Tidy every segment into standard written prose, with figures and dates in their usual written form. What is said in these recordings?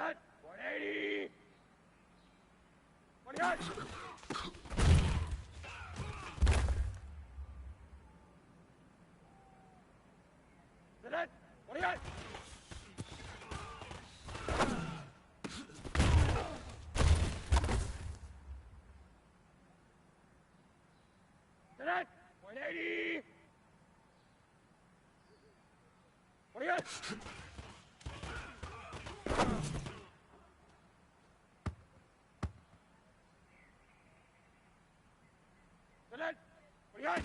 That 180. 28. That 28. That 180. 28. That 28.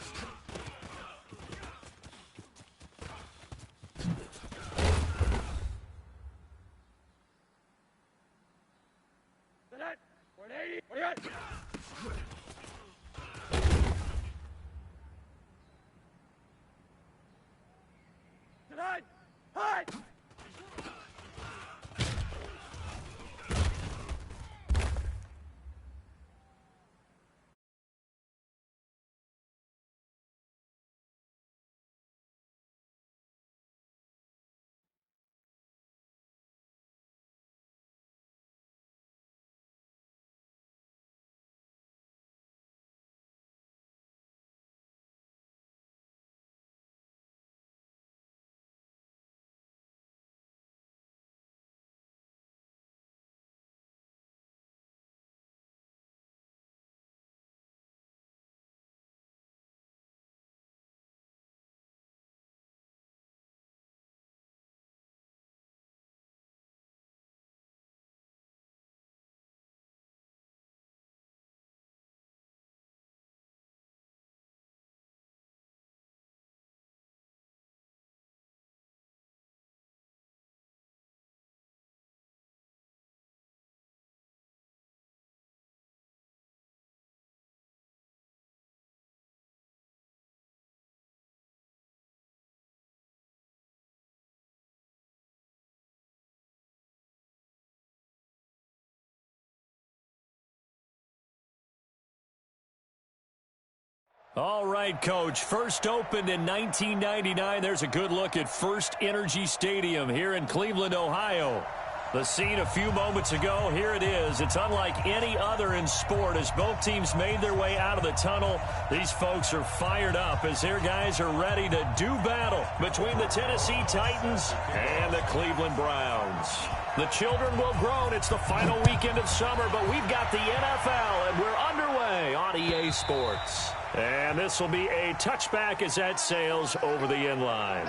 That 180. 28. Tonight, hide! All right, Coach. First opened in 1999. There's a good look at First Energy Stadium here in Cleveland, Ohio. The scene a few moments ago, here it is. It's unlike any other in sport as both teams made their way out of the tunnel. These folks are fired up as their guys are ready to do battle between the Tennessee Titans and the Cleveland Browns. The children will groan. It's the final weekend of summer, but we've got the NFL, and we're underway on EA Sports. And this will be a touchback as that sails over the end line.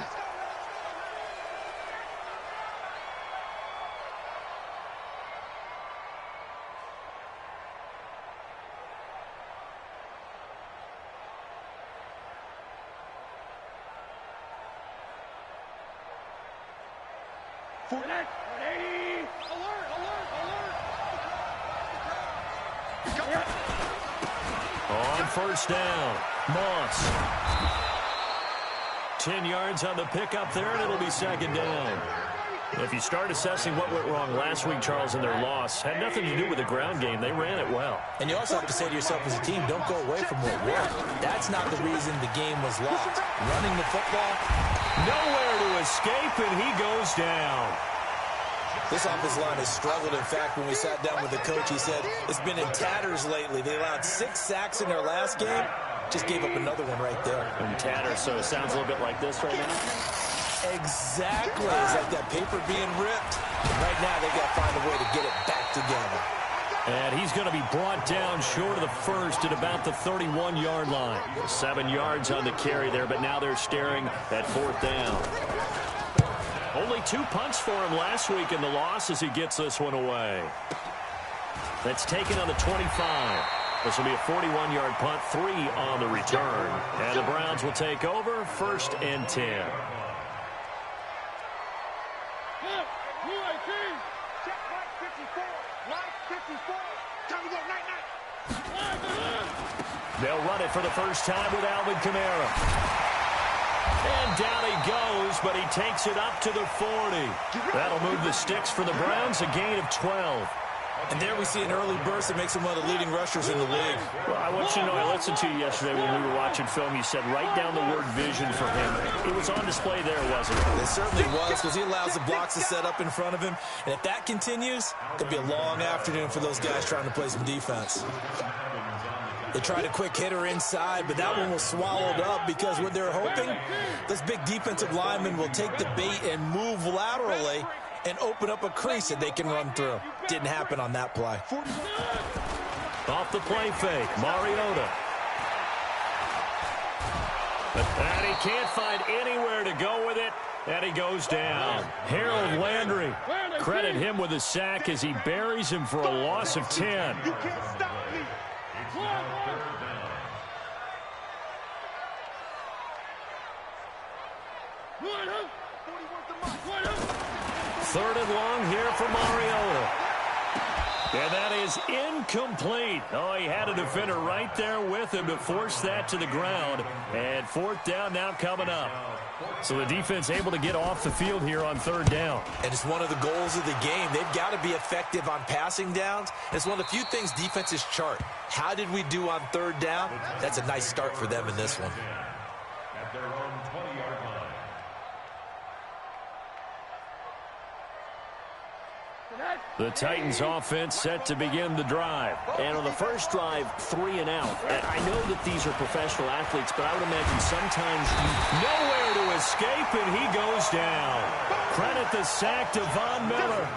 Alert! On first down, Moss. 10 yards on the pickup there, and it'll be second down. If you start assessing what went wrong last week, Charles, in their loss, had nothing to do with the ground game. They ran it well. And you also have to say to yourself as a team, don't go away from what worked. That's not the reason the game was lost. Running the football. Nowhere to escape, and he goes down. This offensive line has struggled. In fact, when we sat down with the coach, he said it's been in tatters lately. They allowed 6 sacks in their last game. Just gave up another one right there. In tatters, so it sounds a little bit like this right now. Exactly. It's like that paper being ripped. Right now, they've got to find a way to get it back together. And he's going to be brought down short of the first at about the 31-yard line. 7 yards on the carry there, but now they're staring at fourth down. Only 2 punts for him last week in the loss as he gets this one away. That's taken on the 25. This will be a 41-yard punt, 3 on the return. And the Browns will take over, 1st and 10. They'll run it for the first time with Alvin Kamara. And down he goes, but he takes it up to the 40. That'll move the sticks for the Browns, a gain of 12. And there we see an early burst that makes him one of the leading rushers in the league. Well, I want you to know, I listened to you yesterday when we were watching film. You said write down the word vision for him. It was on display there, wasn't it? It certainly was, because he allows the blocks to set up in front of him. And if that continues, it could be a long afternoon for those guys trying to play some defense. They tried a quick hitter inside, but that one was swallowed up because what they're hoping, this big defensive lineman will take the bait and move laterally and open up a crease that they can run through. Didn't happen on that play. Off the play fake, Mariota. And he can't find anywhere to go with it, and he goes down. Harold Landry, credit him with a sack as he buries him for a loss of 10. You can't stop me. Third and long here for Mariota. And that is incomplete. Oh, he had a defender right there with him to force that to the ground. And fourth down now coming up. So the defense able to get off the field here on third down. And it's one of the goals of the game. They've got to be effective on passing downs. It's one of the few things defenses chart. How did we do on third down? That's a nice start for them in this one. At their own 20-yard line. The Titans offense set to begin the drive. And on the first drive, 3 and out. I know that these are professional athletes, but I would imagine sometimes Nowhere to escape, and he goes down. Credit the sack to Von Miller.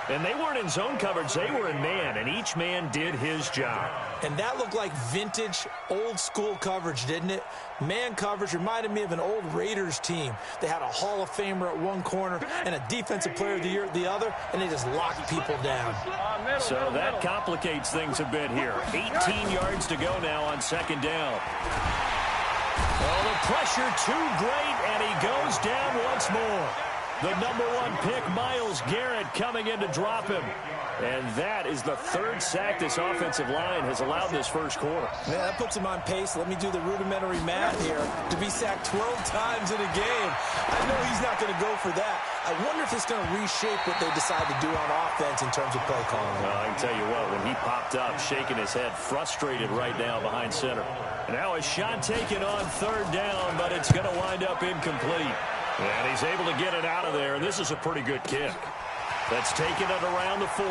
And they weren't in zone coverage, they were in man, and each man did his job. And that looked like vintage, old-school coverage, didn't it? Man coverage reminded me of an old Raiders team. They had a Hall of Famer at one corner and a Defensive Player of the Year at the other, and they just locked people down. So that complicates things a bit here. 18 yards to go now on second down. Oh, the pressure too great, and he goes down once more. The number 1 pick, Myles Garrett, coming in to drop him. And that is the third sack this offensive line has allowed this first quarter. Man, that puts him on pace. Let me do the rudimentary math here. To be sacked 12 times in a game, I know he's not going to go for that. I wonder if it's going to reshape what they decide to do on offense in terms of play calling. Well, I can tell you what, when he popped up, shaking his head, frustrated right now behind center. Now a shot taken on third down, but it's going to wind up incomplete. And he's able to get it out of there, and this is a pretty good kick. That's taken it around the 40.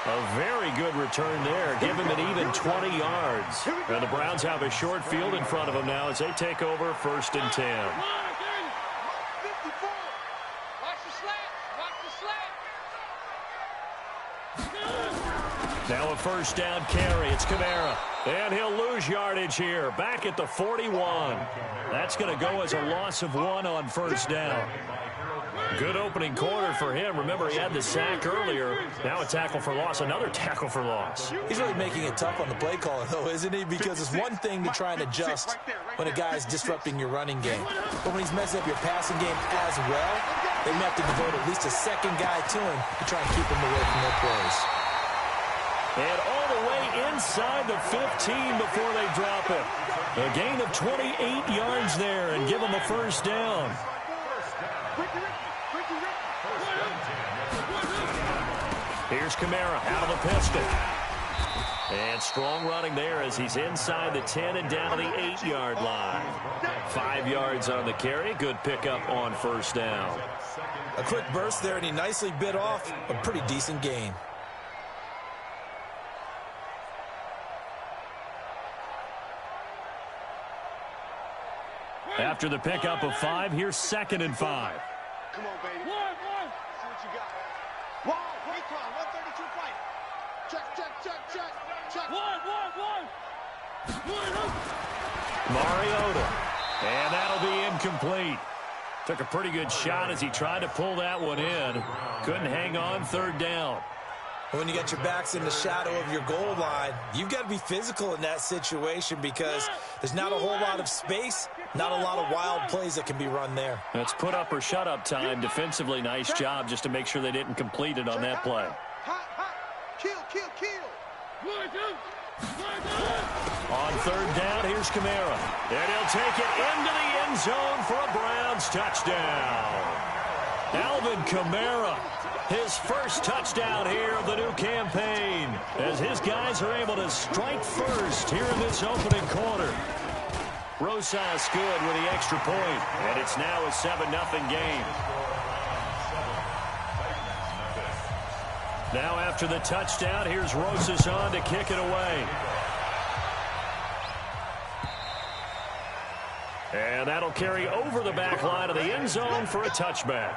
A very good return there. Give him an even 20 yards. And the Browns have a short field in front of them now as they take over first and 10. Now a first down carry. It's Kamara. And he'll lose yardage here. Back at the 41. That's going to go as a loss of 1 on first down. Good opening quarter for him. Remember, he had the sack earlier. Now a tackle for loss. Another tackle for loss. He's really making it tough on the play caller, though, isn't he? Because it's one thing to try and adjust when a guy's disrupting your running game. But when he's messing up your passing game as well, they may have to devote at least a second guy to him to try and keep him away from their plays. And all the way inside the 15 before they drop it. A gain of 28 yards there and give them a first down. Here's Kamara out of the pistol. And strong running there as he's inside the 10 and down to the 8-yard line. 5 yards on the carry. Good pickup on first down. A quick burst there, and he nicely bit off a pretty decent gain. After the pickup of 5, here's 2nd and 5. Come on, baby. One. See what you got. One. Recon. 132 fight. Check. One. Mariota. And that'll be incomplete. Took a pretty good shot as he tried to pull that one in. Couldn't hang on third down. When you got your backs in the shadow of your goal line, you've got to be physical in that situation because there's not a whole lot of space, not a lot of wild plays that can be run there. That's put up or shut up time. Defensively, nice job just to make sure they didn't complete it on that play. Hot. Kill. On third down, here's Kamara. And he'll take it into the end zone for a Browns touchdown. Alvin Kamara, his first touchdown here of the new campaign, as his guys are able to strike first here in this opening quarter. Rosas good with the extra point, and it's now a 7-0 game. Now after the touchdown, here's Rosas on to kick it away. And that'll carry over the back line of the end zone for a touchback.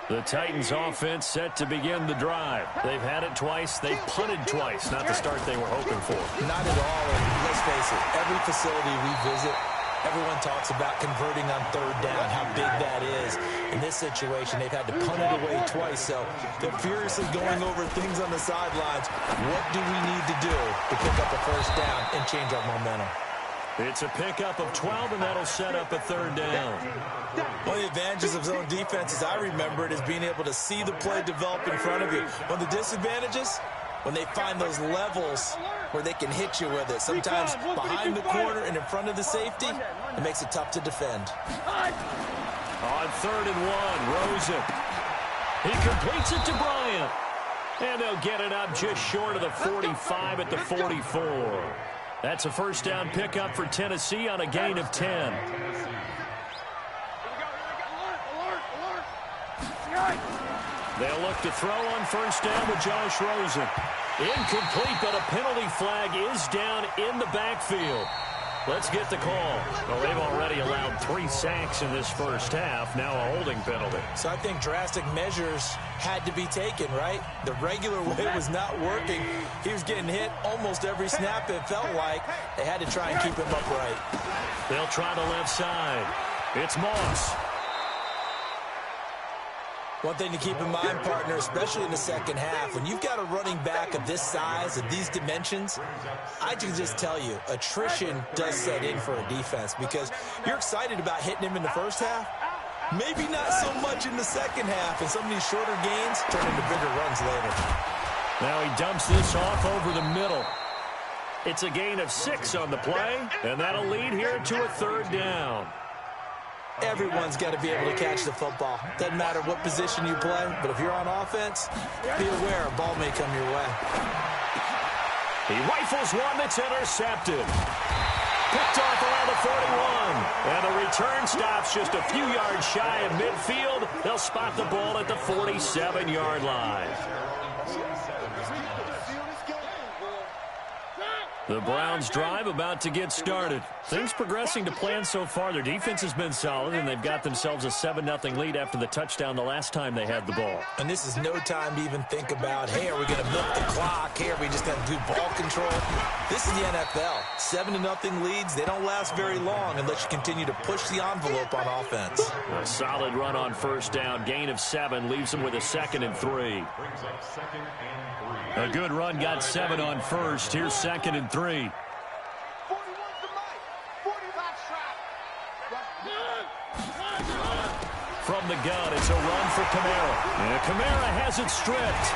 The Titans offense set to begin the drive. They've had it twice. They've punted twice. Not the start they were hoping for. Not at all. And let's face it, every facility we visit, everyone talks about converting on third down, how big that is. In this situation, they've had to punt it away twice, so they're furiously going over things on the sidelines. What do we need to do to pick up a first down and change our momentum? It's a pickup of 12, and that'll set up a third down. One of the advantages of zone defense, as I remember it, is being able to see the play develop in front of you. One of the disadvantages, when they find those levels where they can hit you with it. Sometimes behind the corner and in front of the safety, it makes it tough to defend. On 3rd and 1, Rosen. He completes it to Bryant. And they'll get it up just short of the 45 at the 44. That's a first down pickup for Tennessee on a gain of 10. They'll look to throw on first down with Josh Rosen. Incomplete, but a penalty flag is down in the backfield. Let's get the call. Well, they've already allowed 3 sacks in this first half, now a holding penalty. So I think drastic measures had to be taken, right? The regular way was not working. He was getting hit almost every snap, it felt like. They had to try and keep him upright. They'll try the left side. It's Moss. One thing to keep in mind, partner, especially in the second half, when you've got a running back of this size, of these dimensions, I can just tell you, attrition does set in for a defense because you're excited about hitting him in the first half. Maybe not so much in the second half, and some of these shorter gains turn into bigger runs later. Now he dumps this off over the middle. It's a gain of 6 on the play, and that'll lead here to a third down. Everyone's got to be able to catch the football. Doesn't matter what position you play, but if you're on offense, be aware a ball may come your way. He rifles one that's intercepted. Picked off around the 41. And the return stops just a few yards shy of midfield. They'll spot the ball at the 47-yard line. The Browns drive about to get started. Things progressing to plan so far. Their defense has been solid, and they've got themselves a 7-0 lead after the touchdown the last time they had the ball. And this is no time to even think about, hey, are we going to milk the clock? Hey, are we just going to do ball control? This is the NFL. 7-0 leads, they don't last very long unless you continue to push the envelope on offense. A solid run on first down. Gain of 7 leaves them with a 2nd and 3. A good run got 7 on first. Here's 2nd and 3. From the gun, it's a run for Kamara. And Kamara has it stripped.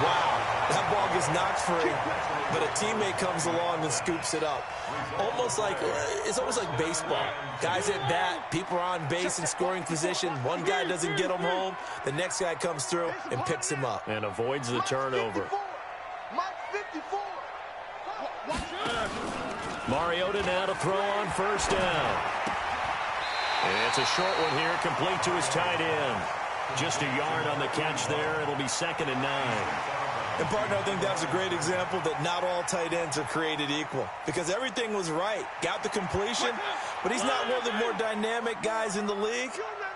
Wow, that ball gets knocked free, but a teammate comes along and scoops it up. It's almost like baseball. Guys at bat, people are on base in scoring position. One guy doesn't get him home. The next guy comes through and picks him up. And avoids the turnover. Mariota now to throw on first down. And it's a short one here, complete to his tight end. Just a yard on the catch there. It'll be 2nd and 9. And, partner, I think that's a great example that not all tight ends are created equal. Because everything was right. Got the completion, but he's not one of the more dynamic guys in the league.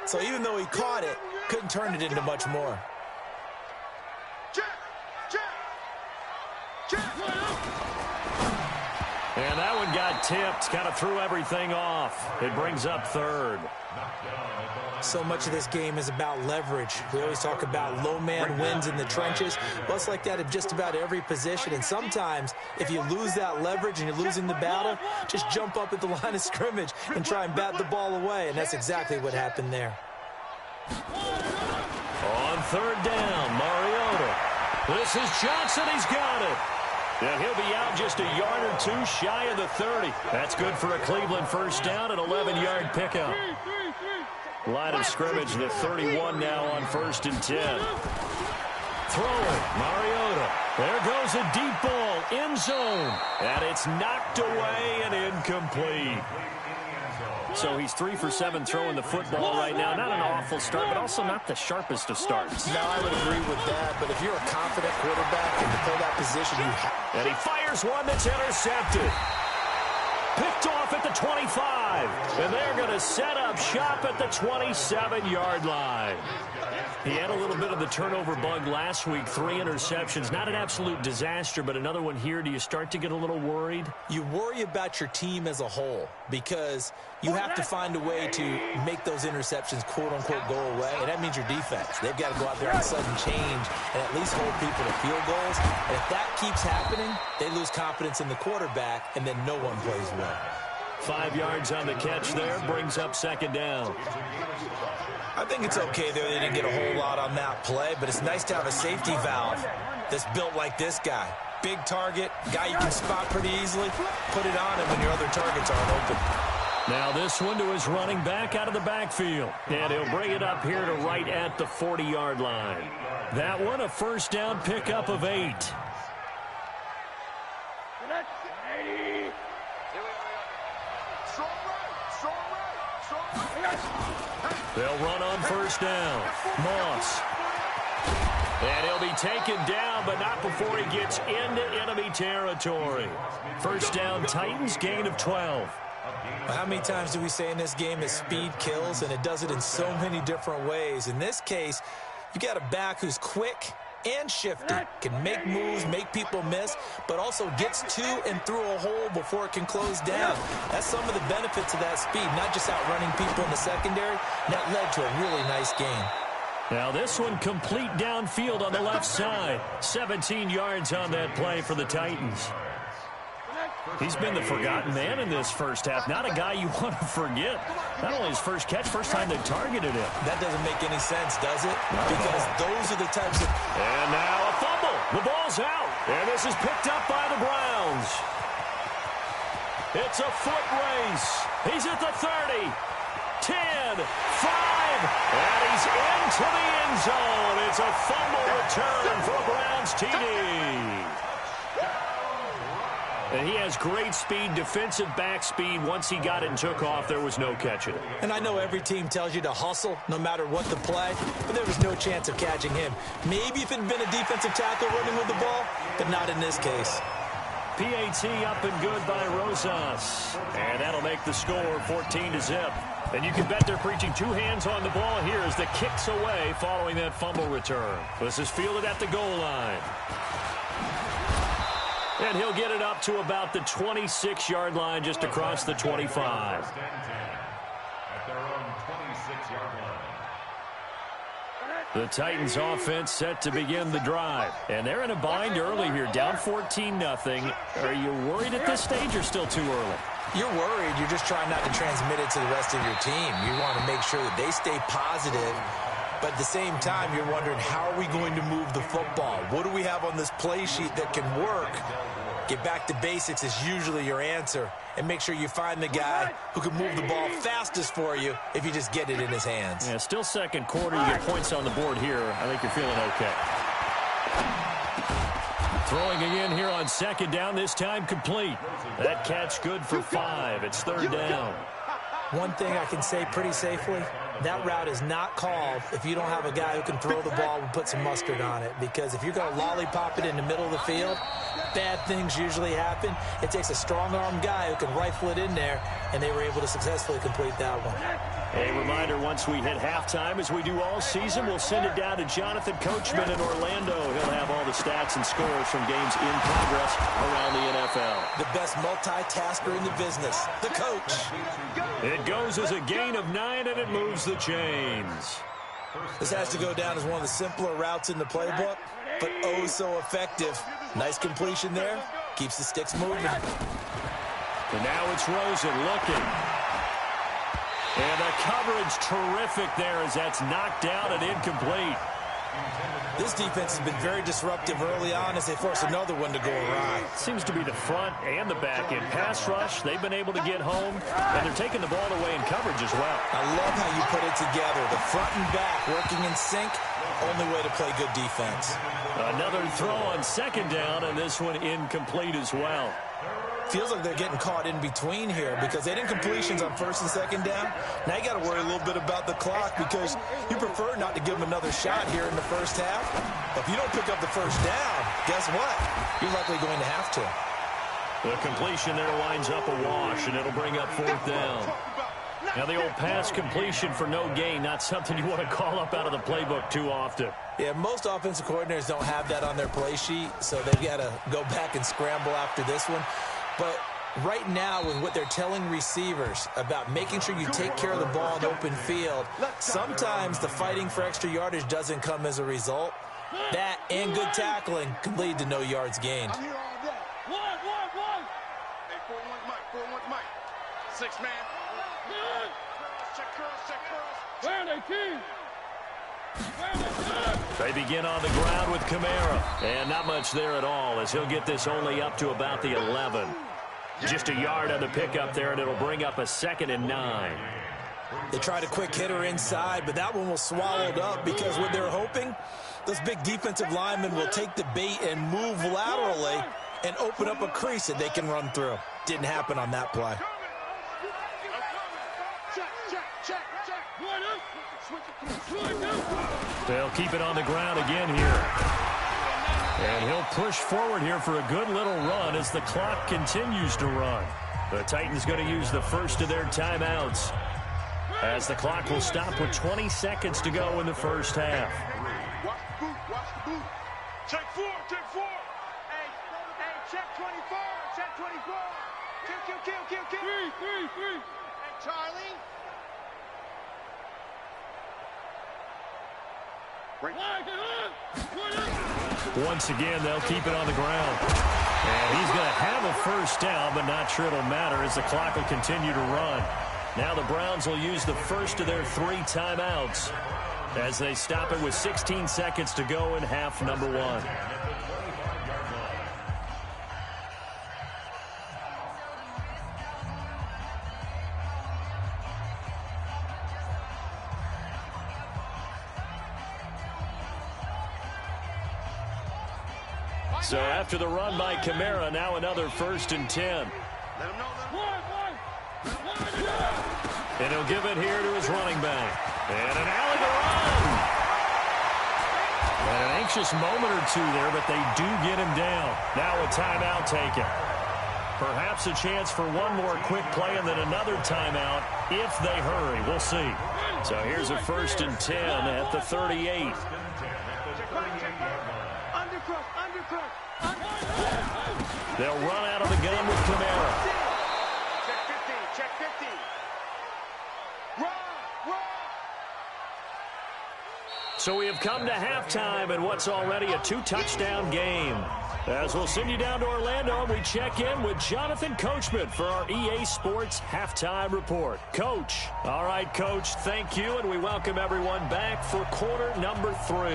So even though he caught it, couldn't turn it into much more. And that one got tipped. Kind of threw everything off. It brings up 3rd. So much of this game is about leverage. We always talk about low man wins in the trenches. Well, it's like that at just about every position. And sometimes, if you lose that leverage and you're losing the battle, just jump up at the line of scrimmage and try and bat the ball away. And that's exactly what happened there. On 3rd down, Mariota This is Johnson. He's got it. And he'll be out just a yard or two shy of the 30. That's good for a Cleveland first down, an 11-yard pickup. Line of scrimmage, the 31 now on 1st and 10. Throwing, Mariota. There goes a deep ball, end zone. And it's knocked away and incomplete. So he's 3 for 7 throwing the football right now. Not an awful start, but also not the sharpest of starts. No, I would agree with that. But if you're a confident quarterback and to play that position, you have. And he fires one that's intercepted. Picked off at the 25. And they're going to set up shop at the 27-yard line. He had a little bit of the turnover bug last week, 3 interceptions. Not an absolute disaster, but another one here. Do you start to get a little worried? You worry about your team as a whole because you have to find a way to make those interceptions, quote-unquote, go away, and that means your defense. They've got to go out there and sudden change and at least hold people to field goals. And if that keeps happening, they lose confidence in the quarterback, and then no one plays well. 5 yards on the catch there, brings up 2nd down. I think it's okay there. They didn't get a whole lot on that play, but it's nice to have a safety valve that's built like this guy. Big target, guy you can spot pretty easily. Put it on him when your other targets aren't open. Now this one to his running back out of the backfield. And he'll bring it up here to right at the 40-yard line. That one a first down pickup of 8. They'll run on first down. Moss. And he'll be taken down, but not before he gets into enemy territory. First down, Titans, gain of 12. Well, how many times do we say in this game that speed kills, and it does it in so many different ways? In this case, you got a back who's quick and shifty, can make moves, make people miss, but also gets to and through a hole before it can close down. That's some of the benefits of that speed, not just outrunning people in the secondary. And that led to a really nice game. Now this one complete downfield on the left side. 17 yards on that play for the Titans. He's been the forgotten man in this first half. Not a guy you want to forget. Not only his first catch, first time they targeted him. That doesn't make any sense, does it? Because those are the types of... And now a fumble. The ball's out. And this is picked up by the Browns. It's a foot race. He's at the 30. 10, 5, and he's into the end zone. It's a fumble return for a Browns TD. And he has great speed, defensive back speed. Once he got it and took off, there was no catching it. And I know every team tells you to hustle no matter what the play, but there was no chance of catching him. Maybe if it had been a defensive tackle running with the ball, but not in this case. PAT up and good by Rosas. And that'll make the score 14-0. And you can bet they're preaching 2 hands on the ball here as the kick's away following that fumble return. This is fielded at the goal line. And he'll get it up to about the 26-yard line, just across the 25. At their own 26-yard line. The Titans offense set to begin the drive. And they're in a bind early here, down 14-0. Are you worried at this stage or still too early? You're worried. You're just trying not to transmit it to the rest of your team. You want to make sure that they stay positive. But at the same time, you're wondering, how are we going to move the football? What do we have on this play sheet that can work? Get back to basics is usually your answer. And make sure you find the guy who can move the ball fastest for you if you just get it in his hands. Yeah, still second quarter. You get points on the board here. I think you're feeling okay. Throwing again here on second down, this time complete. That catch good for 5. It's 3rd down. One thing I can say pretty safely, that route is not called if you don't have a guy who can throw the ball and put some mustard on it. Because if you're going to lollipop it in the middle of the field, bad things usually happen. It takes a strong-armed guy who can rifle it in there, and they were able to successfully complete that one. A reminder, once we hit halftime, as we do all season, we'll send it down to Jonathan Coachman in Orlando. He'll have all the stats and scores from games in progress around the NFL. The best multitasker in the business, the coach. It goes as a gain of 9, and it moves the chains. This has to go down as one of the simpler routes in the playbook, but oh so effective. Nice completion there. Keeps the sticks moving. And now it's Rosen looking. And the coverage terrific there as that's knocked down and incomplete. This defense has been very disruptive early on as they force another one to go awry. Seems to be the front and the back end. Pass rush, they've been able to get home, and they're taking the ball away in coverage as well. I love how you put it together. The front and back working in sync, only way to play good defense. Another throw on second down, and this one incomplete as well. Feels like they're getting caught in between here because they didn't completions on first and second down. Now you got to worry a little bit about the clock because you prefer not to give them another shot here in the first half. But if you don't pick up the first down, guess what? You're likely going to have to. The completion there winds up a wash, and it'll bring up fourth down. Now the old pass completion for no gain, not something you want to call up out of the playbook too often. Yeah, most offensive coordinators don't have that on their play sheet, so they've got to go back and scramble after this one. But right now, with what they're telling receivers about making sure you take care of the ball in open field, sometimes the fighting for extra yardage doesn't come as a result. That and good tackling can lead to no yards gained. I'm here all day. One. Hey, 4-1 Mike. 4-1 Mike. 6 man. Check curls. Where are they, team? They begin on the ground with Kamara. And not much there at all as he'll get this only up to about the 11. Just a yard on the pickup there, and it'll bring up a 2nd and 9. They tried a quick hitter inside, but that one was swallowed up because what they're hoping, those big defensive linemen will take the bait and move laterally and open up a crease that they can run through. Didn't happen on that play. They'll keep it on the ground again here. And he'll push forward here for a good little run as the clock continues to run. The Titans going to use the first of their timeouts as the clock will stop with 20 seconds to go in the first half. Watch the boot. Check 4. Hey, check 24. Check 24. Kill. 3. Hey, Charlie. Once again, they'll keep it on the ground. And he's going to have a first down, but not sure it'll matter as the clock will continue to run. Now the Browns will use the first of their 3 timeouts as they stop it with 16 seconds to go in half number 1. So after the run by Kamara, now another 1st and 10. Let him know. And he'll give it here to his running back. And an alley to run. And an anxious moment or two there, but they do get him down. Now a timeout taken. Perhaps a chance for one more quick play and then another timeout if they hurry. We'll see. So here's a 1st and 10 at the 38. They'll run out of the gun with Kamara. Check 50. Run. So we have come to halftime in what's already a 2-touchdown game. As we'll send you down to Orlando, we check in with Jonathan Coachman for our EA Sports Halftime Report. Coach. All right, Coach, thank you, and we welcome everyone back for quarter number 3.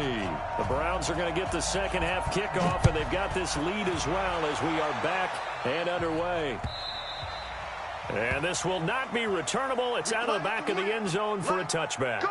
The Browns are going to get the second half kickoff, and they've got this lead as well as we are back and underway. And this will not be returnable. It's out of the back of the end zone for a touchback.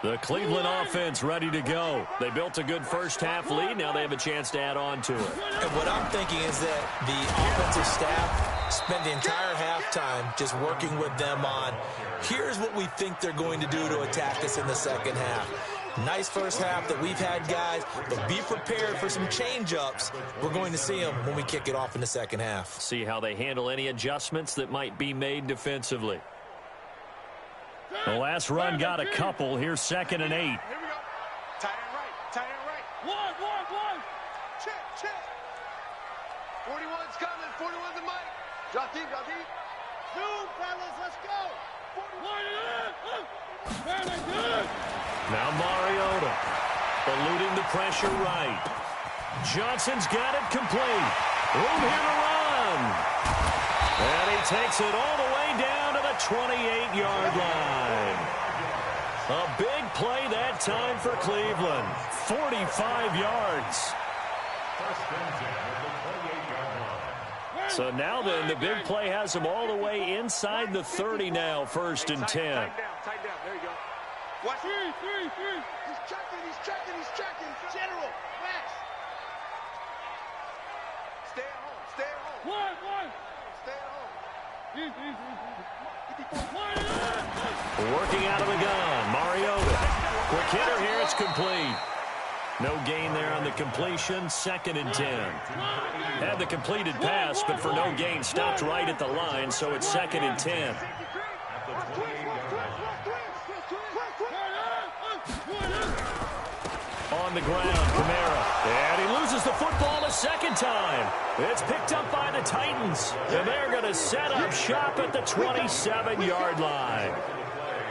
The Cleveland offense ready to go. They built a good first half lead. Now they have a chance to add on to it. And what I'm thinking is that the offensive staff spent the entire halftime just working with them on, here's what we think they're going to do to attack us in the second half. Nice first half that we've had, guys, but be prepared for some change-ups. We're going to see them when we kick it off in the second half. See how they handle any adjustments that might be made defensively. The last run got a couple. Here's 2nd and 8. Here we go. Tight end right. One. Check. 41's coming. 41's the mic. Drop deep. Zoom, fellas. Let's go. 41. Now Mariota eluding the pressure right. Johnson's got it complete. Room here to run. And he takes it all the way down to the 28-yard line. A big play that time for Cleveland. 45 yards. So now then, the big play has them all the way inside the 30 now, 1st and 10. Tighten down. There you go. Watch. He's checking. General, relax. Stay at home. One. Stay at home. Working out of the gun, Mariota. Quick hitter here, it's complete. No gain there on the completion, 2nd and 10. Had the completed pass, but for no gain, stopped right at the line, so it's 2nd and 10. On the ground, Kamara. And he loses the football a second time. It's picked up by the Titans. And they're going to set up shop at the 27-yard line.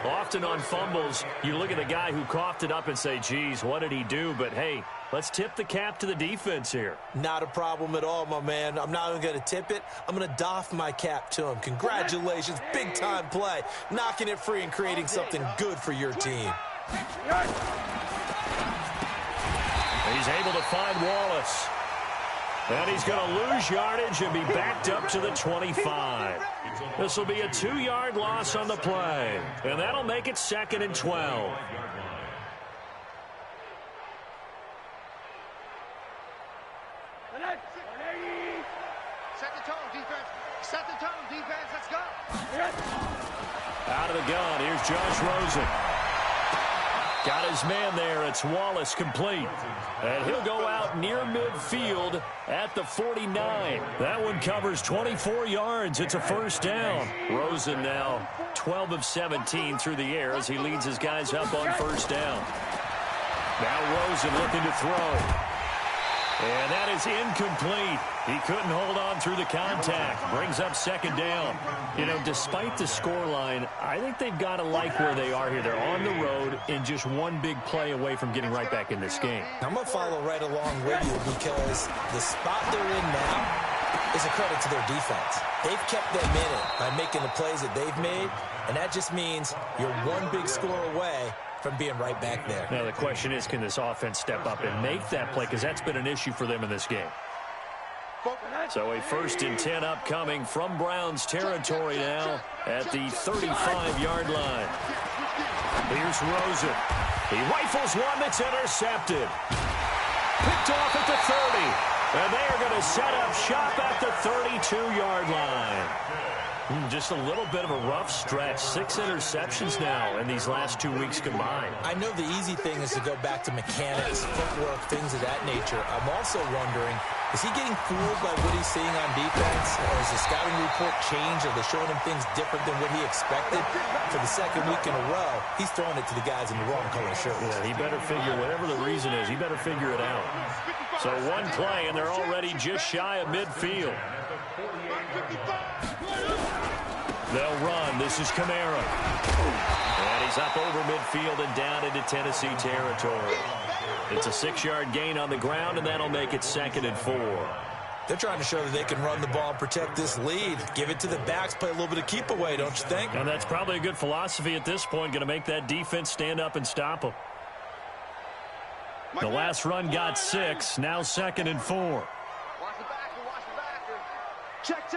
Often on fumbles, you look at the guy who coughed it up and say, geez, what did he do? But, hey, let's tip the cap to the defense here. Not a problem at all, my man. I'm not even going to tip it. I'm going to doff my cap to him. Congratulations, big-time play. Knocking it free and creating something good for your team. He's able to find Wallace. And he's going to lose yardage and be backed up to the 25. This will be a 2-yard loss on the play. And that'll make it 2nd and 12. Set the tone, defense. Let's go. Out of the gun, here's Josh Rosen. Got his man there. It's Wallace complete. And he'll go out near midfield at the 49. That one covers 24 yards. It's a 1st down. Rosen now 12 of 17 through the air as he leads his guys up on 1st down. Now Rosen looking to throw. And that is incomplete. He couldn't hold on through the contact. Brings up 2nd down. You know, despite the scoreline, I think they've got to like where they are here. They're on the road and just one big play away from getting right back in this game. I'm going to follow right along with you because the spot they're in now is a credit to their defense. They've kept them in it by making the plays that they've made, and that just means you're one big score away from being right back there. Now the question is, can this offense step up and make that play? Because that's been an issue for them in this game. So a 1st and 10 upcoming from Browns territory now at the 35-yard line. Here's Rosen. He rifles one that's intercepted. Picked off at the 30. And they are going to set up shop at the 32-yard line. Just a little bit of a rough stretch. 6 interceptions now in these last 2 weeks combined. I know the easy thing is to go back to mechanics, footwork, things of that nature. I'm also wondering, is he getting fooled by what he's seeing on defense? Has the scouting report changed? Are they showing him things different than what he expected? For the 2nd week in a row, he's throwing it to the guys in the wrong color shirts. Yeah, he better figure, whatever the reason is, he better figure it out. So one play, and they're already just shy of midfield. They'll run. This is Kamara. And he's up over midfield and down into Tennessee territory. It's a 6-yard gain on the ground, and that'll make it 2nd and 4. They're trying to show that they can run the ball and protect this lead. Give it to the backs, play a little bit of keep away, don't you think? And that's probably a good philosophy at this point, going to make that defense stand up and stop them. The last run got 6, now 2nd and 4. Watch the backer. Check.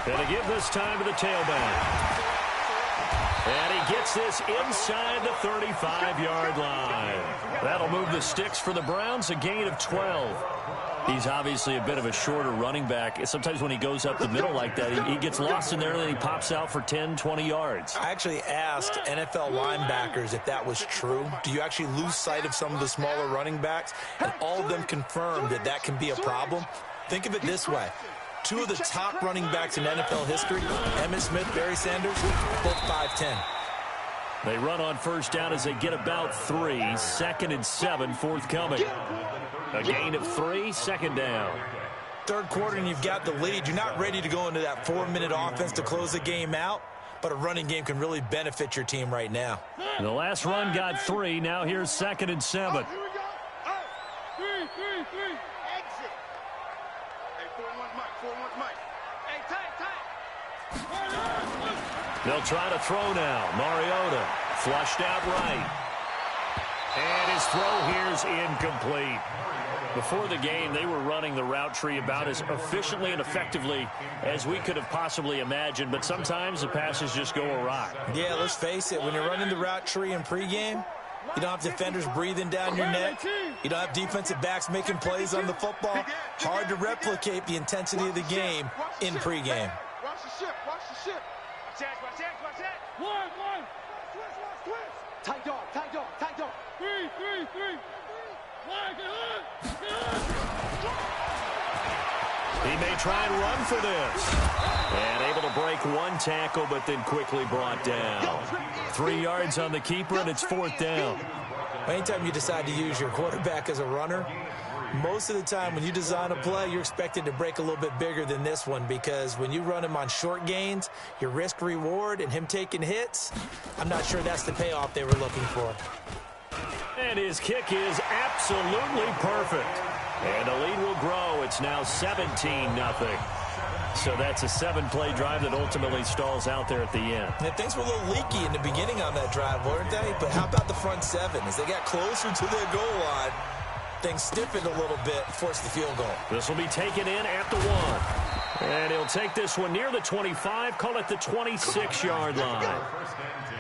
And to give this time to the tailback. And he gets this inside the 35-yard line. That'll move the sticks for the Browns, a gain of 12. He's obviously a bit of a shorter running back. Sometimes when he goes up the middle like that, he gets lost in there and then he pops out for 10, 20 yards. I actually asked NFL linebackers if that was true. Do you actually lose sight of some of the smaller running backs? And all of them confirmed that that can be a problem. Think of it this way. 2 of the top running backs in NFL history, Emmitt Smith, Barry Sanders, both 5'10". They run on 1st down as they get about 3. 2nd and 7 forthcoming. A gain of 3, 2nd down. 3rd quarter and you've got the lead. You're not ready to go into that 4-minute offense to close the game out, but a running game can really benefit your team right now. The last run got 3. Now here's 2nd and 7. Here we go. 3. Exit. Hey, 4-1 Mike. Hey, tight. They'll try to throw now. Mariota flushed out right. And his throw here's incomplete. Before the game, they were running the route tree about as efficiently and effectively as we could have possibly imagined, but sometimes the passes just go awry. Yeah, let's face it, when you're running the route tree in pregame, you don't have defenders breathing down your neck. You don't have defensive backs making plays on the football. Hard to replicate the intensity of the game in pregame. Watch the ship. Watch the ship. Watch that. One. Twist. Tight dog. Three. He may try and run for this. And able to break one tackle, but then quickly brought down. 3 yards on the keeper, and it's 4th down. Anytime you decide to use your quarterback as a runner, most of the time when you design a play, you're expected to break a little bit bigger than this one, because when you run him on short gains, your risk-reward and him taking hits, I'm not sure that's the payoff they were looking for. And his kick is absolutely perfect. And the lead will grow. It's now 17-0. So that's a 7-play drive that ultimately stalls out there at the end. And things were a little leaky in the beginning on that drive, weren't they? But how about the front seven? As they got closer to their goal line, things stiffened a little bit, forced the field goal. This will be taken in at the 1. And he'll take this one near the 25, call it the 26-yard line. First and 10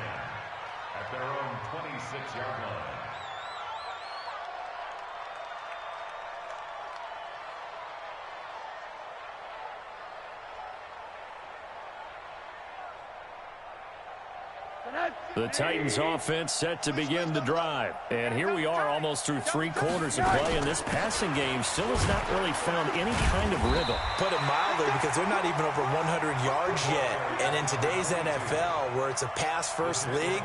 at their own 26-yard line. The Titans offense set to begin the drive. And here we are almost through 3 quarters of play, and this passing game still has not really found any kind of rhythm. Put it mildly, because they're not even over 100 yards yet. And in today's NFL, where it's a pass-first league,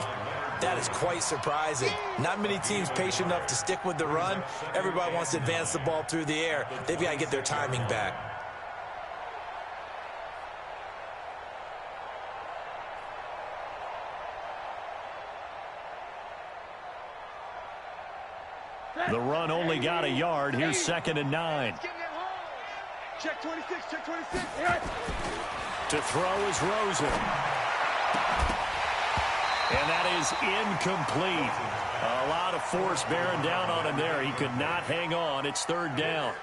that is quite surprising. Not many teams patient enough to stick with the run. Everybody wants to advance the ball through the air. They've got to get their timing back. The run only got a yard. Here's 2nd and 9. Check 26. To throw is Rosen. And that is incomplete. A lot of force bearing down on him there. He could not hang on. It's 3rd down.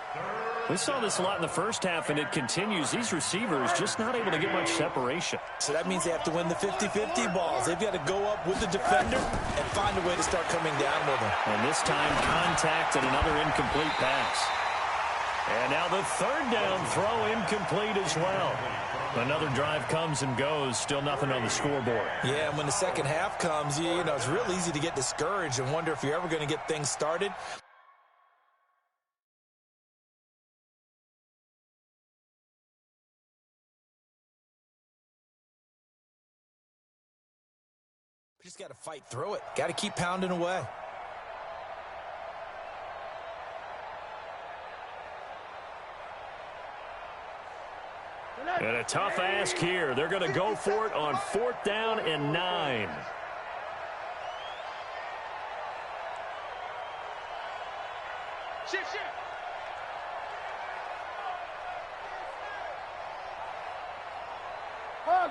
We saw this a lot in the first half, and it continues. These receivers just not able to get much separation. So that means they have to win the 50-50 balls. They've got to go up with the defender and find a way to start coming down with him. And this time, contact and another incomplete pass. And now the 3rd down throw incomplete as well. Another drive comes and goes. Still nothing on the scoreboard. Yeah, and when the second half comes, you know, it's real easy to get discouraged and wonder if you're ever going to get things started. Just got to fight through it. Got to keep pounding away. And a tough ask here. They're going to go for it on 4th down and 9. Shift. Hug.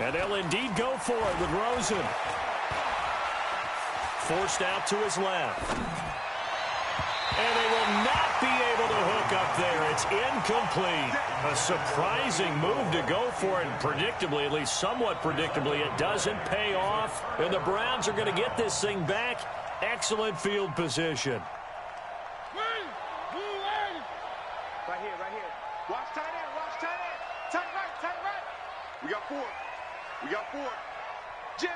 And they'll indeed go for it with Rosen. Forced out to his left. And they will not be able to hook up there. It's incomplete. A surprising move to go for it. And predictably, at least somewhat predictably, it doesn't pay off. And the Browns are going to get this thing back. Excellent field position. Right here. Watch tight end. Tight right. We got 4. Jim.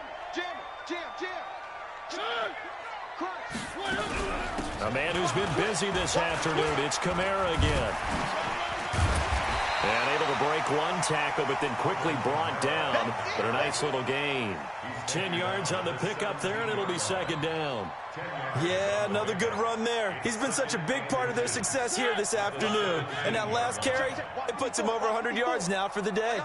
A man who's been busy this afternoon. It's Kamara again. And able to break one tackle, but then quickly brought down. But a nice little gain. 10 yards on the pickup there, and it'll be 2nd down. Yeah, another good run there. He's been such a big part of their success here this afternoon. And that last carry, it puts him over 100 yards now for the day.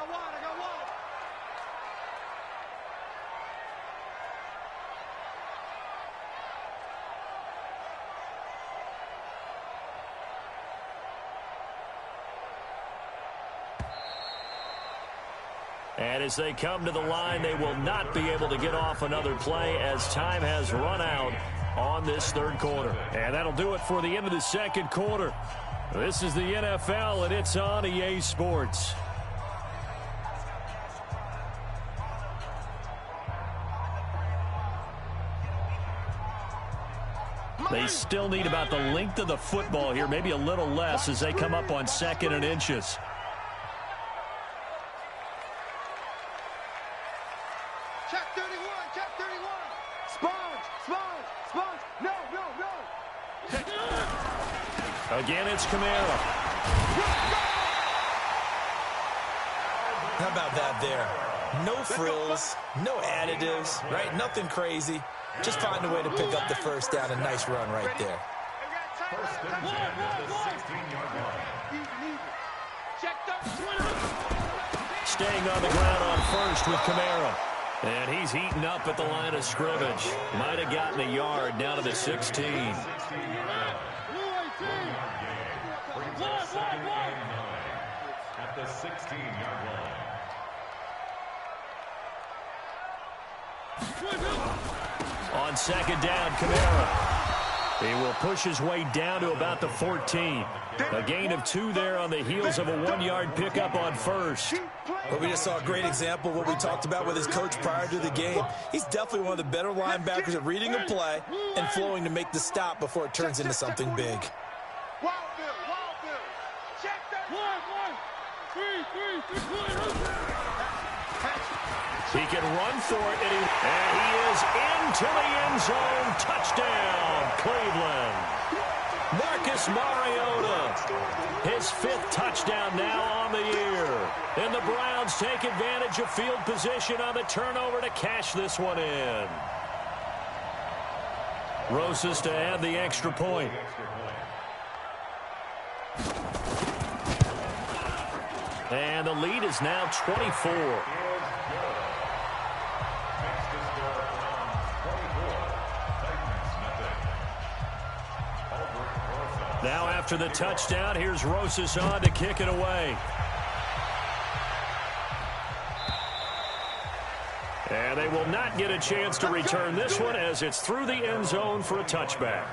And as they come to the line, they will not be able to get off another play as time has run out on this third quarter. And that'll do it for the end of the second quarter. This is the NFL, and it's on EA Sports. They still need about the length of the football here, maybe a little less as they come up on 2nd and inches. Check 31, check 31. Sponge. No. Again, it's Kamara. How about that there? No frills, no additives, right? Nothing crazy. Just find a way to pick up the first down. A nice run right there. First and 10 at the 16-yard line. Staying on the ground on first with Kamara. And he's heating up at the line of scrimmage. Might have gotten a yard down to the 16. At the 16-yard line. On 2nd down, Kamara. He will push his way down to about the 14. A gain of 2 there on the heels of a 1-yard pickup on first. But we just saw a great example of what we talked about with his coach prior to the game. He's definitely one of the better linebackers at reading a play and flowing to make the stop before it turns into something big. He can run for it, and he is into the end zone. Touchdown, Cleveland. Marcus Mariota, his 5th touchdown now on the year. And the Browns take advantage of field position on the turnover to cash this one in. Rosas to add the extra point. And the lead is now 24. Now after the touchdown, here's Rosas on to kick it away. And they will not get a chance to return this one as it's through the end zone for a touchback.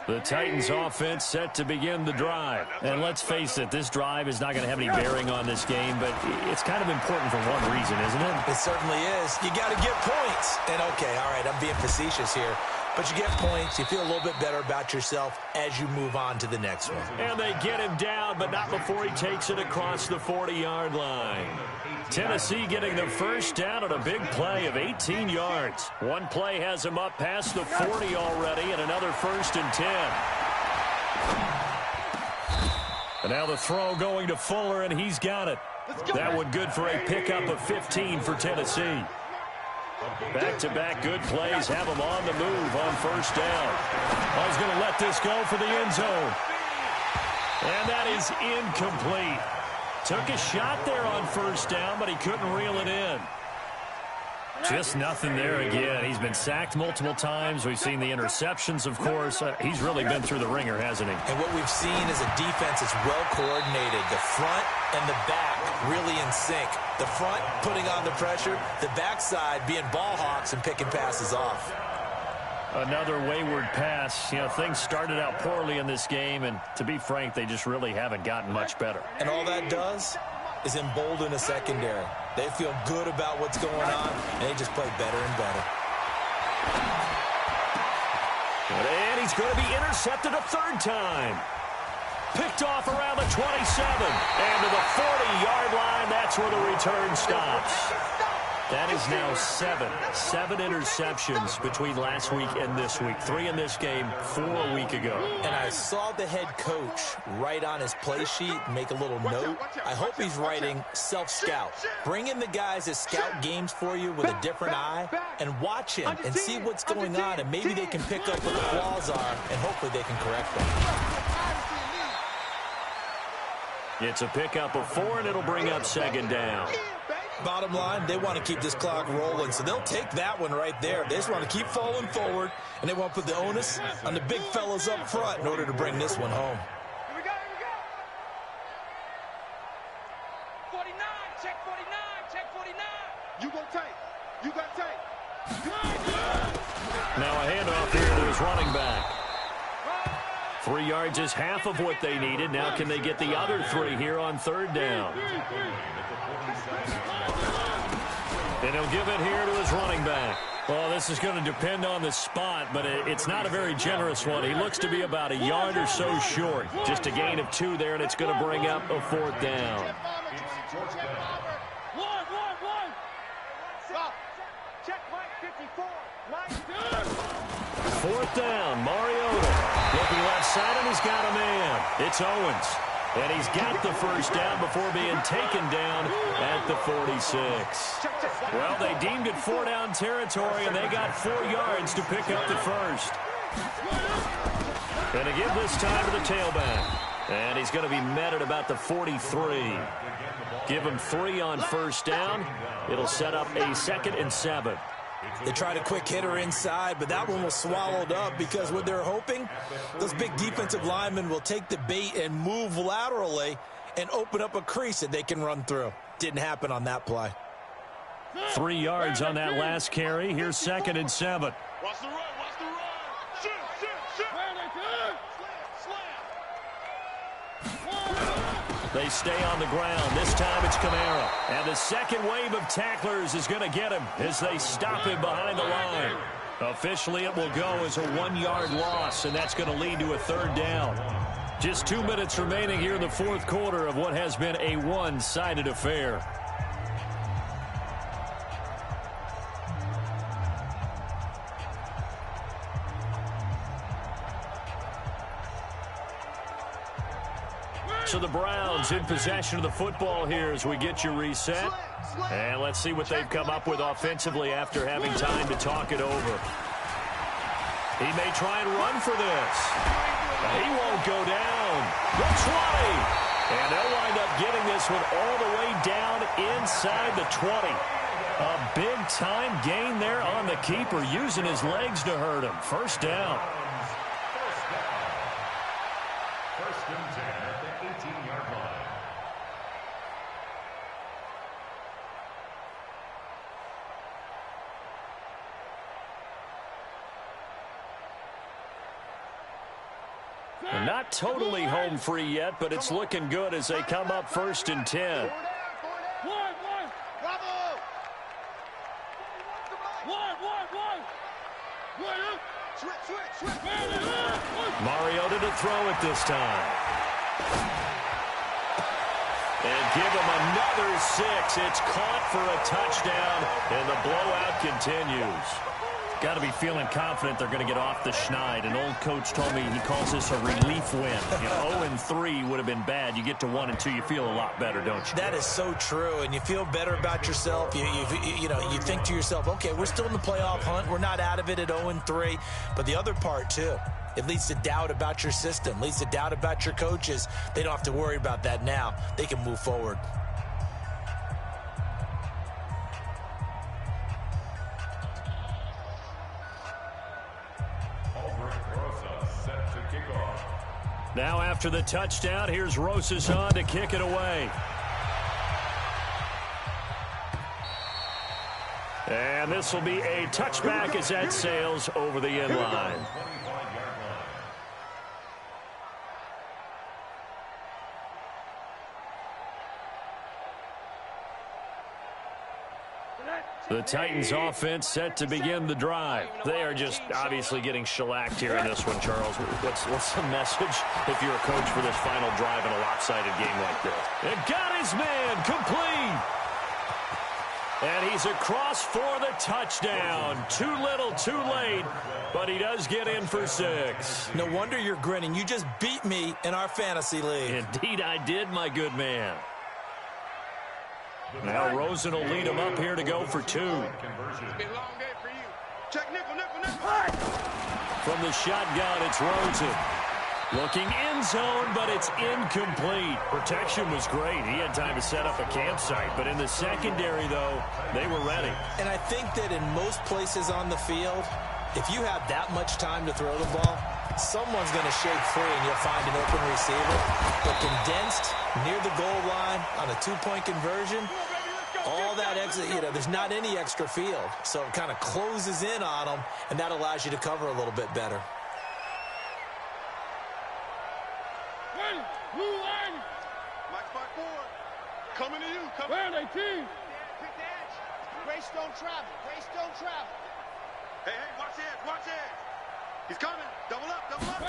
The Titans offense set to begin the drive. And let's face it, this drive is not going to have any bearing on this game, but it's kind of important for one reason, isn't it? It certainly is. You got to get points. And okay, all right, I'm being facetious here. But you get points, you feel a little bit better about yourself as you move on to the next one. And they get him down, but not before he takes it across the 40-yard line. Tennessee getting the first down on a big play of 18 yards. One play has him up past the 40 already, and another 1st and 10. And now the throw going to Fuller, and he's got it. That one good for a pickup of 15 for Tennessee. Back-to-back good plays have him on the move on first down. Ball's going to let this go for the end zone. And that is incomplete. Took a shot there on first down, but he couldn't reel it in. Just nothing there again. He's been sacked multiple times. We've seen the interceptions, of course. He's really been through the ringer, hasn't he? And what we've seen is a defense that's well coordinated. The front and the back really in sync. The front putting on the pressure, the backside being ball hawks and picking passes off. Another wayward pass. You know, things started out poorly in this game, and to be frank, they just really haven't gotten much better. And all that does is embolden a secondary. They feel good about what's going on, and they just play better and better. And he's going to be intercepted a 3rd time. Picked off around the 27. And to the 40-yard line, that's where the return stops. That is now 7 interceptions between last week and this week. 3 in this game, 4 a week ago. And I saw the head coach write on his play sheet, make a little note. I hope he's writing self-scout. Bring in the guys that scout games for you with a different eye and watch him and see what's going on, and maybe they can pick up what the flaws are, and hopefully they can correct them. It's a pickup of 4, and it'll bring up 2nd down. Bottom line, they want to keep this clock rolling, so they'll take that one right there. They just want to keep falling forward, and they want to put the onus on the big fellas up front in order to bring this one home. Here we go, here we go. 49, check 49, check 49. You go tight. You got tight. Now a handoff here to his running back. 3 yards is half of what they needed. Now can they get the other 3 here on third down? And he'll give it here to his running back. Well, this is going to depend on the spot, but it's not a very generous one. He looks to be about a yard or so short. Just a gain of 2 there, and it's going to bring up a 4th down. Check Mike 54. Mike. 4th down, Mariota. Looking left side, and he's got a man. It's Owens. And he's got the first down before being taken down at the 46. Well, they deemed it 4-down territory, and they got 4 yards to pick up the first. And to give this time to the tailback. And he's going to be met at about the 43. Give him 3 on first down. It'll set up a 2nd and 7. They tried a quick hitter inside, but that one was swallowed up because what they're hoping, those big defensive linemen will take the bait and move laterally and open up a crease that they can run through. Didn't happen on that play. 3 yards on that last carry. Here's 2nd and 7. Watch the run, watch the run. Shoot, shoot, shoot. They stay on the ground. This time it's Kamara. And the second wave of tacklers is going to get him as they stop him behind the line. Officially, it will go as a 1-yard loss, and that's going to lead to a 3rd down. Just 2 minutes remaining here in the 4th quarter of what has been a one-sided affair. So the Browns in possession of the football here as we get you reset. And let's see what they've come up with offensively after having time to talk it over. He may try and run for this. He won't go down. The 20. And they'll wind up getting this one all the way down inside the 20. A big-time gain there on the keeper, using his legs to hurt him. First down. First and 10 at the 18-yard line. They're not totally home free yet, but it's looking good as they come up 1st and 10. Mariota to throw it this time. And give him another 6. It's caught for a touchdown, and the blowout continues. Got to be feeling confident they're going to get off the schneid. An old coach told me he calls this a relief win. 0-3 would have been bad. You get to 1 and 2, you feel a lot better, don't you? That is so true, and you feel better about yourself. You think to yourself, okay, we're still in the playoff hunt. We're not out of it at 0-3. But the other part, too, it leads to doubt about your system, leads to doubt about your coaches. They don't have to worry about that now. They can move forward. Now after the touchdown, here's Rosas on to kick it away. And this will be a touchback as that sails over the end line. The Titans offense set to begin the drive. They are just obviously getting shellacked here in this one, Charles. What's the message if you're a coach for this final drive in a lopsided game like this? It got his man complete. And he's across for the touchdown. Too little, too late, but he does get in for 6. No wonder you're grinning. You just beat me in our fantasy league. Indeed I did, my good man. Now Rosen will lead him up here to go for 2. It's been a long day for you. Check nickel, nickel, nickel. From the shotgun, it's Rosen. Looking end zone, but it's incomplete. Protection was great. He had time to set up a campsite, but in the secondary, though, they were ready. And I think that in most places on the field, if you have that much time to throw the ball, someone's going to shake free and you'll find an open receiver. But condensed near the goal line on a two-point conversion, all that extra, there's not any extra field. So it kind of closes in on them, and that allows you to cover a little bit better. Mike 5-4. Coming to you. Where are they, team? Quick edge. Grace don't travel. Grace don't travel. Hey, watch the edge. Watch the edge. He's coming. Double up. Double up.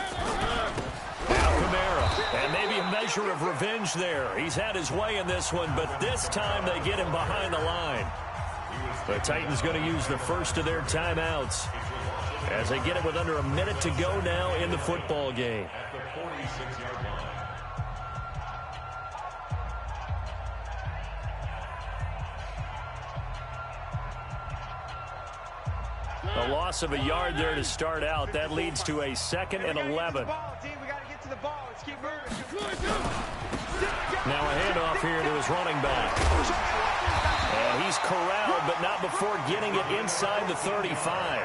Now Kamara, and maybe a measure of revenge there. He's had his way in this one, but this time they get him behind the line. The Titans going to use the first of their timeouts as they get it with under a minute to go now in the football game. At the 46-yard line. A loss of a yard there to start out. That leads to a 2nd and 11. We got to get to the ball. Let's keep moving. Now a handoff here to his running back. And he's corralled, but not before getting it inside the 35.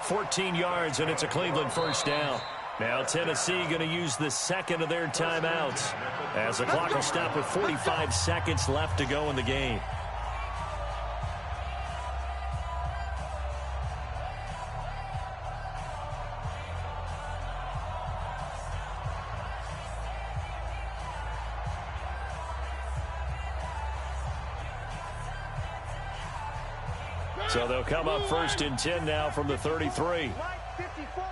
14 yards, and it's a Cleveland first down. Now Tennessee going to use the second of their timeouts as the clock will stop with 45 seconds left to go in the game. So they'll come up 1st and 10 now from the 33. Mike 54.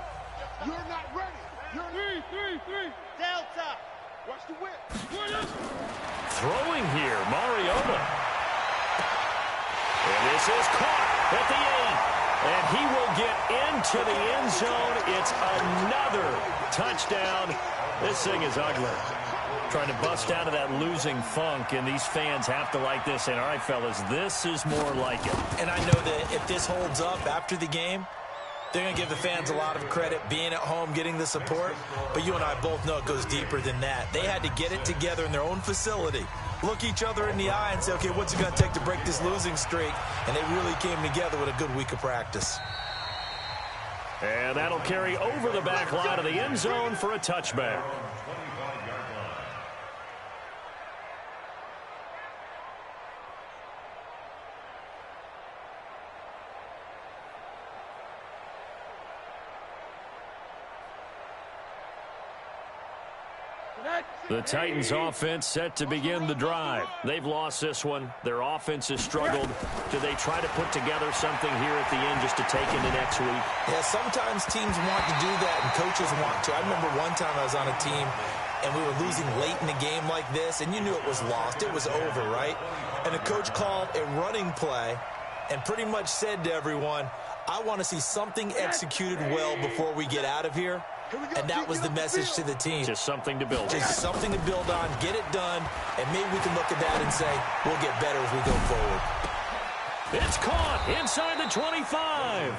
You're not ready. You're 3. Delta. Watch the whip. Throwing here, Mariota. And this is caught at the 8. And he will get into the end zone. It's another touchdown. This thing is ugly. Trying to bust out of that losing funk, and these fans have to like this. And all right, fellas, this is more like it. And I know that if this holds up after the game, they're going to give the fans a lot of credit being at home, getting the support. But you and I both know it goes deeper than that. They had to get it together in their own facility, look each other in the eye and say, okay, what's it going to take to break this losing streak? And they really came together with a good week of practice. And that'll carry over the back line of the end zone for a touchback. The Titans offense set to begin the drive. They've lost this one. Their offense has struggled. Do they try to put together something here at the end just to take into next week? Yeah, sometimes teams want to do that and coaches want to. I remember one time I was on a team and we were losing late in a game like this, and you knew it was lost. It was over, right? And the coach called a running play and pretty much said to everyone, I want to see something executed well before we get out of here. And that was the message to the team. Just something to build on. Just something to build on, get it done, and maybe we can look at that and say, we'll get better as we go forward. It's caught inside the 25.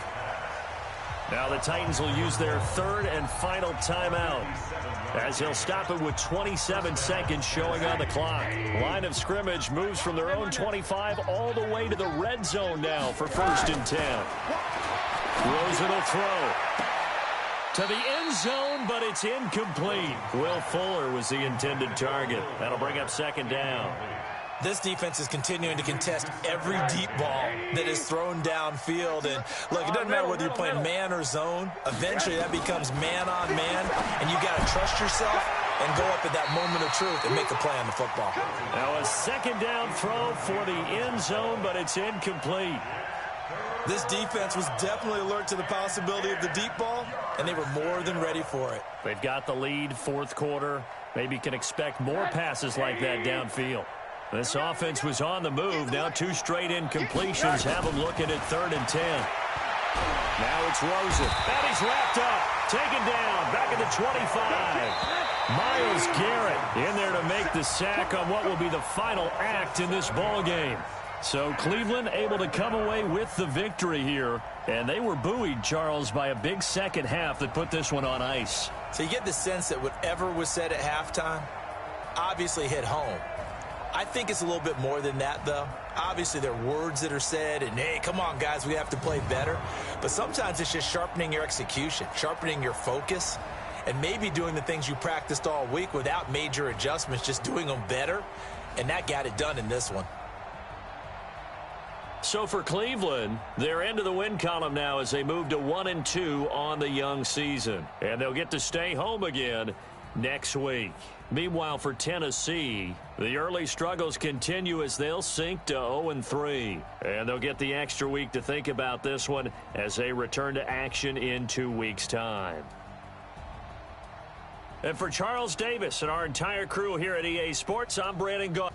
Now the Titans will use their 3rd and final timeout as they'll stop it with 27 seconds showing on the clock. Line of scrimmage moves from their own 25 all the way to the red zone now for 1st and 10. Rosen will throw to the end zone, but it's incomplete. Will Fuller was the intended target. That'll bring up 2nd down. This defense is continuing to contest every deep ball that is thrown downfield. And look, it doesn't matter whether you're playing man or zone. Eventually that becomes man on man, and you got to trust yourself and go up at that moment of truth and make a play on the football. Now a 2nd down throw for the end zone, but it's incomplete. This defense was definitely alert to the possibility of the deep ball, and they were more than ready for it. They've got the lead, 4th quarter. Maybe you can expect more passes like that downfield. This offense was on the move. Now 2 straight incompletions have them looking at 3rd and 10. Now it's Rosen. And he's wrapped up. Taken down. Back at the 25. Myles Garrett in there to make the sack on what will be the final act in this ball game. So Cleveland able to come away with the victory here. And they were buoyed, Charles, by a big second half that put this one on ice. So you get the sense that whatever was said at halftime obviously hit home. I think it's a little bit more than that, though. Obviously, there are words that are said, and, hey, come on, guys, we have to play better. But sometimes it's just sharpening your execution, sharpening your focus, and maybe doing the things you practiced all week without major adjustments, just doing them better. And that got it done in this one. So for Cleveland, they're into the win column now as they move to 1-2 on the young season. And they'll get to stay home again next week. Meanwhile, for Tennessee, the early struggles continue as they'll sink to 0-3. And they'll get the extra week to think about this one as they return to action in 2 weeks' time. And for Charles Davis and our entire crew here at EA Sports, I'm Brandon Gaudin.